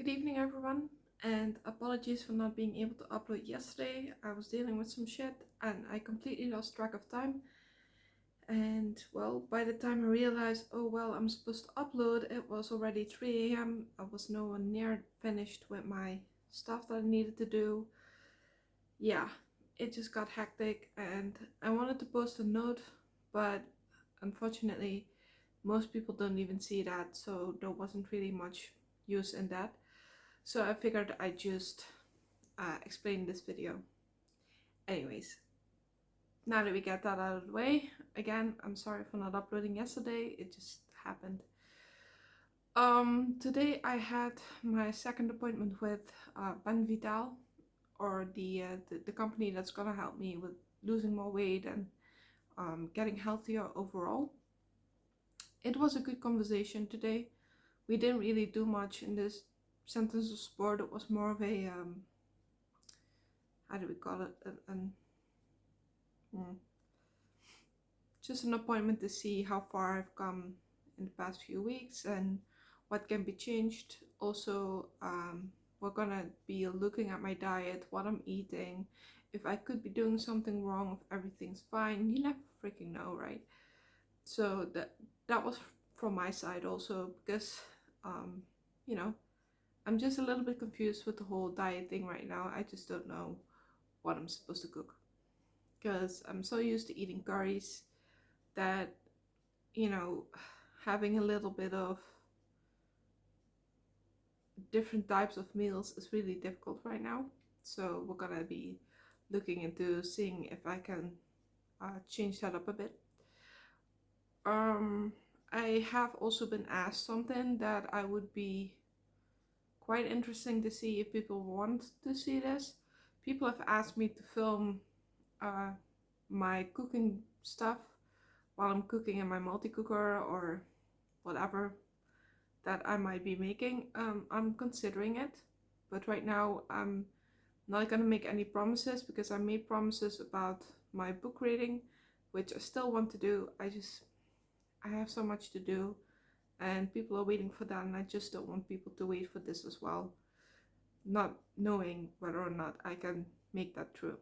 Good evening, everyone, and apologies for not being able to upload yesterday. I was dealing with some shit and I completely lost track of time. And well, by the time I realized, oh well, I'm supposed to upload, it was already 3 a.m. I was nowhere near finished with my stuff that I needed to do. Yeah, it just got hectic and I wanted to post a note, but unfortunately, most people don't even see that, so there wasn't really much use in that. So I figured I'd just explain this video. Anyways, now that we get that out of the way, again, I'm sorry for not uploading yesterday. It just happened. Today I had my second appointment with Ben Vital, or the company that's gonna help me with losing more weight and getting healthier overall. It was a good conversation today. We didn't really do much in this sentence of sport. It was more of a how do we call it? Just an appointment to see how far I've come in the past few weeks and what can be changed. Also, we're gonna be looking at my diet, what I'm eating, if I could be doing something wrong, if everything's fine. You never freaking know, right? So that was from my side also, because um, you know, I'm just a little bit confused with the whole diet thing right now. I just don't know what I'm supposed to cook, because I'm so used to eating curries that, you know, having a little bit of different types of meals is really difficult right now. So we're gonna be looking into seeing if I can change that up a bit. Um, I have also been asked something that I would be quite interesting to see if people want to see this. People have asked me to film uh, my cooking stuff while I'm cooking in my multi-cooker or whatever that I might be making. I'm considering it, but right now I'm not gonna make any promises, because I made promises about my book reading, which I still want to do. I have so much to do and people are waiting for that, and I just don't want people to wait for this as well, not knowing whether or not I can make that through.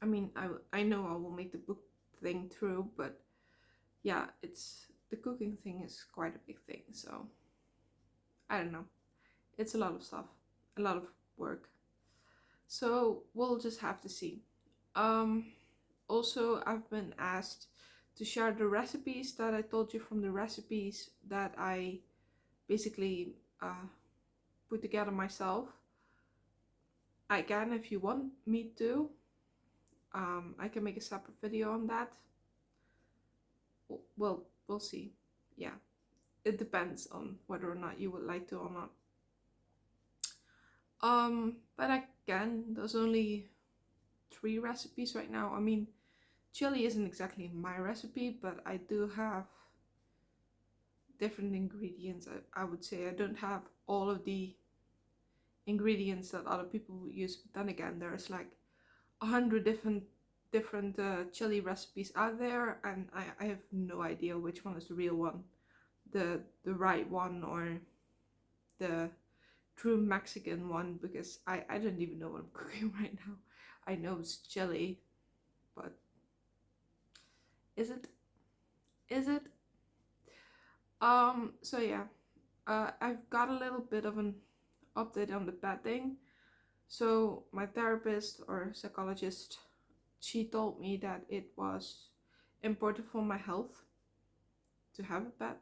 I mean, I know I will make the book thing through, but yeah, the cooking thing is quite a big thing, so I don't know. It's a lot of stuff, a lot of work. So we'll just have to see. Um, Also, I've been asked to share the recipes that I told you, from the recipes that I basically put together myself. Again, if you want me to, I can make a separate video on that. Well, we'll see. Yeah, it depends on whether or not you would like to or not. But again, there's only 3 recipes right now. I mean, chili isn't exactly my recipe, but I do have different ingredients. I would say I don't have all of the ingredients that other people would use, but then again, there's like 100 different chili recipes out there, and I have no idea which one is the real one, the right one, or the true Mexican one, because I don't even know what I'm cooking right now. I know it's chili, but is it? Is it? So yeah, I've got a little bit of an update on the pet thing. So my therapist or psychologist, she told me that it was important for my health to have a pet,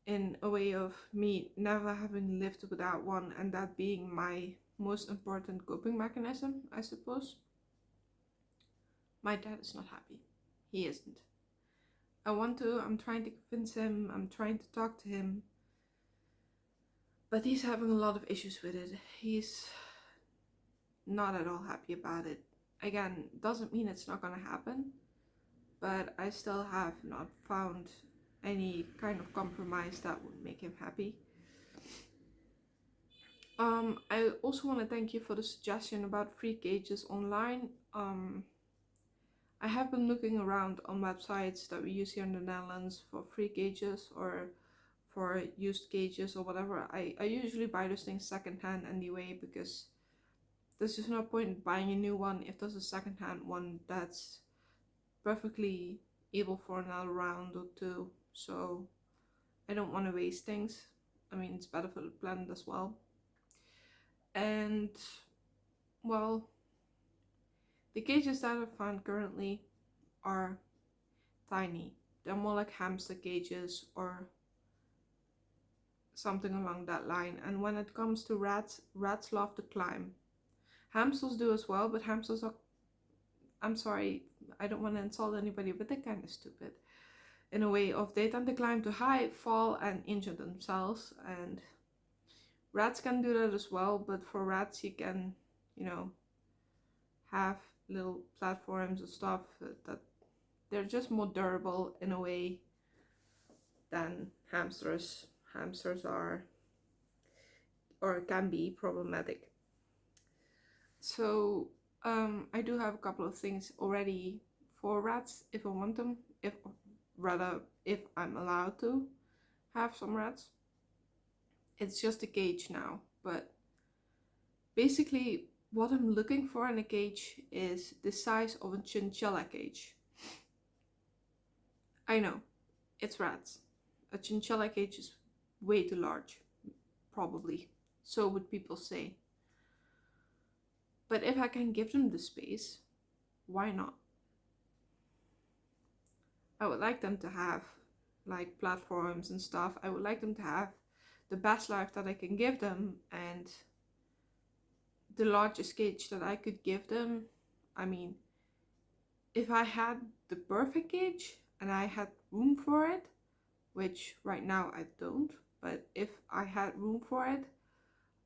in a way of me never having lived without one, and that being my most important coping mechanism, I suppose. My dad is not happy. He isn't. I'm trying to convince him, I'm trying to talk to him, but he's having a lot of issues with it. He's not at all happy about it. Again, doesn't mean it's not gonna happen, but I still have not found any kind of compromise that would make him happy. I also want to thank you for the suggestion about free cages online. I have been looking around on websites that we use here in the Netherlands for free cages, or for used cages or whatever. I usually buy those things secondhand anyway, because there's just no point buying a new one if there's a secondhand one that's perfectly able for another round or two. So I don't want to waste things. I mean, it's better for the planet as well. And well, the cages that I found currently are tiny. They're more like hamster cages or something along that line. And when it comes to rats, rats love to climb. Hamsters do as well, but hamsters are, I'm sorry, I don't want to insult anybody, but they're kind of stupid in a way of they tend to climb too high, fall, and injure themselves. And rats can do that as well, but for rats you can, you know, have little platforms and stuff that they're just more durable in a way than hamsters. Hamsters are, or can be, problematic. So I do have a couple of things already for rats if I want them, if I'm allowed to have some rats. It's just a cage now, but basically what I'm looking for in a cage is the size of a chinchilla cage. I know, it's rats. A chinchilla cage is way too large, probably. So would people say. But if I can give them the space, why not? I would like them to have like platforms and stuff. I would like them to have the best life that I can give them, and the largest cage that I could give them. I mean, if I had the perfect cage and I had room for it, which right now I don't, but if I had room for it,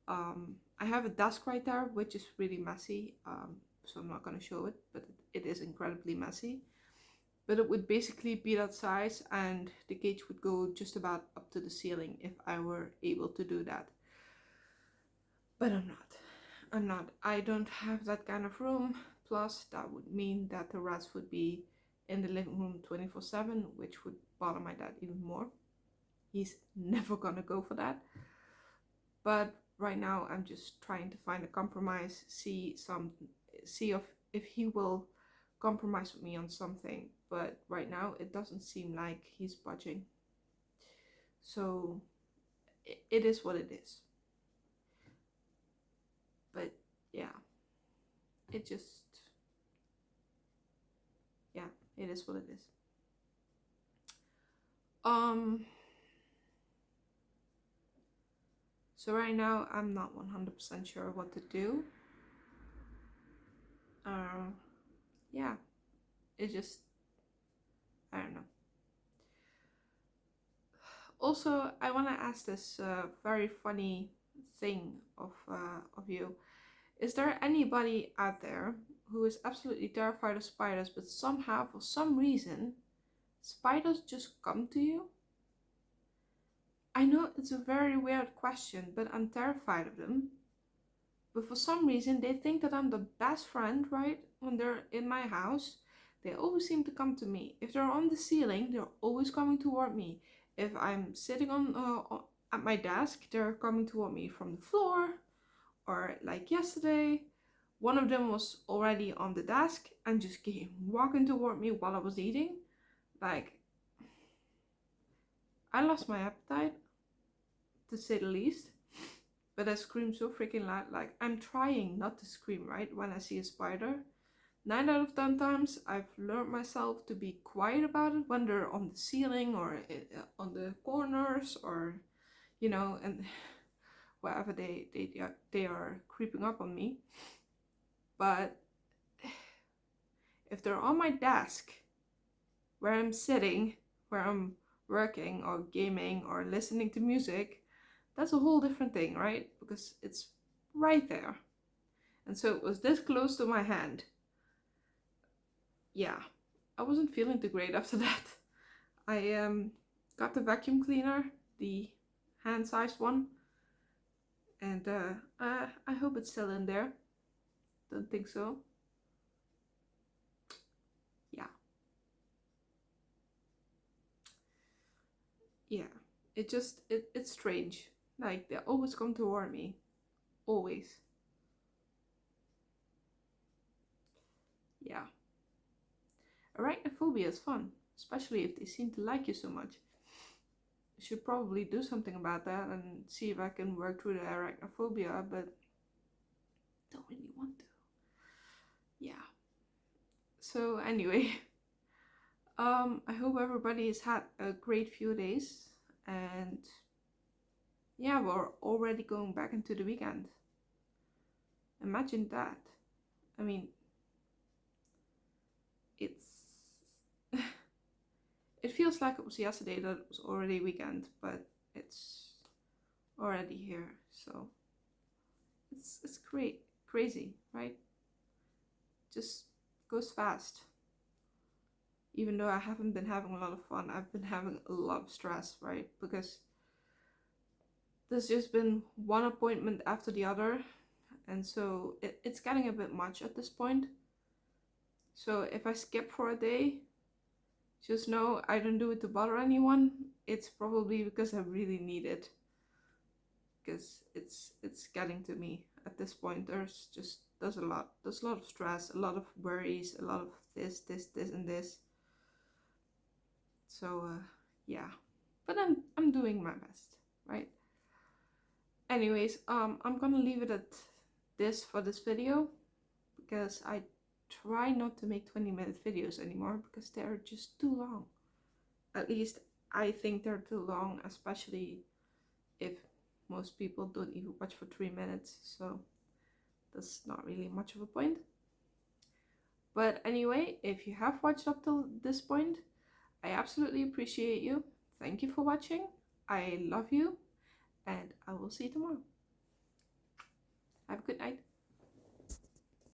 I have a desk right there, which is really messy, so I'm not going to show it, but it is incredibly messy. But it would basically be that size, and the cage would go just about up to the ceiling if I were able to do that. But I'm not. I don't have that kind of room. Plus, that would mean that the rats would be in the living room 24/7, which would bother my dad even more. He's never gonna go for that. But right now, I'm just trying to find a compromise. See if he will compromise with me on something. But right now, it doesn't seem like he's budging. So it is what it is. But yeah, it just, yeah, it is what it is. So right now I'm not 100% sure what to do. Yeah, it just, I don't know. Also, I want to ask this very funny thing of you. Is there anybody out there who is absolutely terrified of spiders, but somehow, for some reason, spiders just come to you? I know it's a very weird question, but I'm terrified of them. But for some reason, they think that I'm the best friend, right? When they're in my house, they always seem to come to me. If they're on the ceiling, they're always coming toward me. If I'm sitting at my desk, they're coming toward me from the floor. Or like yesterday, one of them was already on the desk and just came walking toward me while I was eating. Like, I lost my appetite, to say the least. But I scream so freaking loud. Like, I'm trying not to scream, right, when I see a spider. 9 out of 10 times, I've learned myself to be quiet about it when they're on the ceiling or on the corners, or, you know, and wherever they are creeping up on me. But if they're on my desk, where I'm sitting, where I'm working or gaming or listening to music, that's a whole different thing, right? Because it's right there. And so it was this close to my hand. Yeah, I wasn't feeling too great after that. I got the vacuum cleaner, the hand-sized one, and I hope it's still in there. Don't think so. Yeah. Yeah. it's strange. Like, they always come to warn me. Always. Yeah. Arachnophobia is fun, especially if they seem to like you so much. I should probably do something about that and see if I can work through the arachnophobia, but don't really want to. Yeah. So anyway, I hope everybody has had a great few days, and yeah, we're already going back into the weekend. Imagine that. I mean, it's it feels like it was yesterday that it was already weekend, but it's already here. So it's great, crazy, right? Just goes fast. Even though I haven't been having a lot of fun, I've been having a lot of stress, right? Because there's just been one appointment after the other, and so it's getting a bit much at this point. So if I skip for a day, just know I don't do it to bother anyone. It's probably because I really need it, because it's getting to me at this point. There's a lot of stress, a lot of worries, a lot of this and this. So yeah, but I'm doing my best, right? Anyways, I'm gonna leave it at this for this video, because I try not to make 20-minute videos anymore because they're just too long. At least I think they're too long, especially if most people don't even watch for 3 minutes, so that's not really much of a point. But anyway, if you have watched up till this point, I absolutely appreciate you. Thank you for watching. I love you, and I will see you tomorrow. Have a good night.